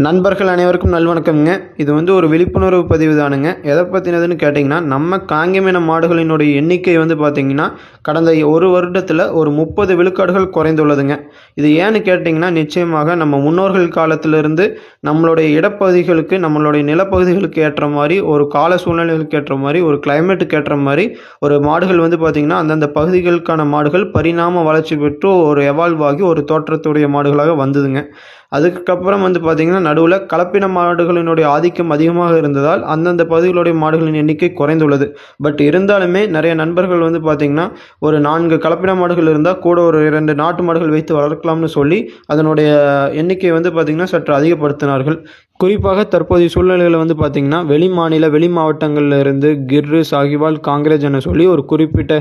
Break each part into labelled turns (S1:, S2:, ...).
S1: நண்பர்கள் அனைவருக்கும் நல்வணக்கம்ங்க. இது ஒரு விழிப்புணர்வு பதிவு தானுங்க. எதை பற்றினதுன்னு கேட்டிங்கன்னா, நம்ம காங்கேயமான மாடுகளினுடைய எண்ணிக்கை பார்த்திங்கன்னா, கடந்த ஒரு வருடத்தில் ஒரு 30 விழுக்காடுகள் குறைந்துள்ளதுங்க. இது ஏன்னு கேட்டிங்கன்னா, நிச்சயமாக நம்ம முன்னோர்கள் காலத்திலிருந்து நம்மளுடைய இடப்பகுதிகளுக்கு, நம்மளுடைய நிலப்பகுதிகளுக்கு ஏற்ற மாதிரி, ஒரு கால சூழ்நிலைகளுக்கு ஏற்ற மாதிரி, ஒரு கிளைமேட்டுக்கு ஏற்ற மாதிரி ஒரு மாடுகள் பார்த்திங்கன்னா, அந்தந்த பகுதிகளுக்கான மாடுகள் பரிணாம வளர்ச்சி பெற்று ஒரு எவால்வ் ஆகி ஒரு தோற்றத்துடைய மாடுகளாக வந்ததுங்க. அதுக்கப்புறம் பார்த்திங்கன்னா, நடுவில் கலப்பின மாடுகளினுடைய ஆதிக்கம் அதிகமாக இருந்ததால் அந்தந்த பகுதிகளுடைய மாடுகளின் எண்ணிக்கை குறைந்துள்ளது. பட் இருந்தாலுமே நிறைய நண்பர்கள் பார்த்திங்கன்னா, ஒரு 4 கலப்பின மாடுகள் இருந்தால் கூட ஒரு 2 நாட்டு மாடுகள் வைத்து வளர்க்கலாம்னு சொல்லி அதனுடைய எண்ணிக்கை பார்த்திங்கன்னா சற்று அதிகப்படுத்தினார்கள். குறிப்பாக தற்போதைய சூழ்நிலையில் பார்த்திங்கன்னா, வெளி மாவட்டங்களில் இருந்து கிர்ரு, சாகிவால், காங்கிரேஜ் என சொல்லி ஒரு குறிப்பிட்ட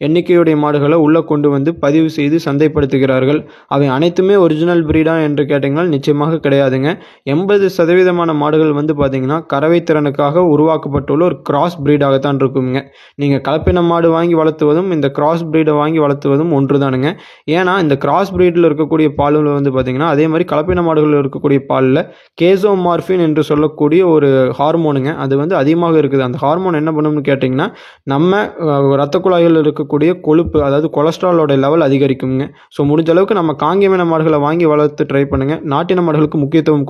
S1: எண்ணிக்கையுடைய மாடுகளை உள்ளே கொண்டு பதிவு செய்து சந்தைப்படுத்துகிறார்கள். அவை அனைத்துமே ஒரிஜினல் பிரீடா என்று கேட்டிங்கன்னா நிச்சயமாக கிடையாதுங்க. 80% மாடுகள் பார்த்திங்கன்னா கறவை திறனுக்காக உருவாக்கப்பட்டுள்ள ஒரு கிராஸ் பிரீடாகத்தான் இருக்குங்க. நீங்கள் கலப்பின மாடு வாங்கி வளர்த்துவதும் இந்த கிராஸ் பிரீடை வாங்கி வளர்த்துவதும் ஒன்று தானுங்க. ஏன்னா இந்த கிராஸ் பிரீடில் இருக்கக்கூடிய பாலில் பார்த்திங்கன்னா அதே மாதிரி கலப்பின மாடுகளில் இருக்கக்கூடிய பாலில் கேசோமார்பின் என்று சொல்லக்கூடிய ஒரு ஹார்மோனுங்க, அது அதிகமாக இருக்குது. அந்த ஹார்மோன் என்ன பண்ணும்னு கேட்டிங்கன்னா, நம்ம இரத்த குழாய்களில் இருக்கக்கூடிய கொழுப்பு, அதாவது கொலஸ்ட்ராலோட லெவல் அதிகரிக்குங்க. ஸோ முடிஞ்ச அளவுக்கு நம்ம காங்கேயமான மாடுகளை வாங்கி வளர்த்து ட்ரை பண்ணுங்கள். நாட்டின மாடுகளுக்கு முக்கியத்துவம்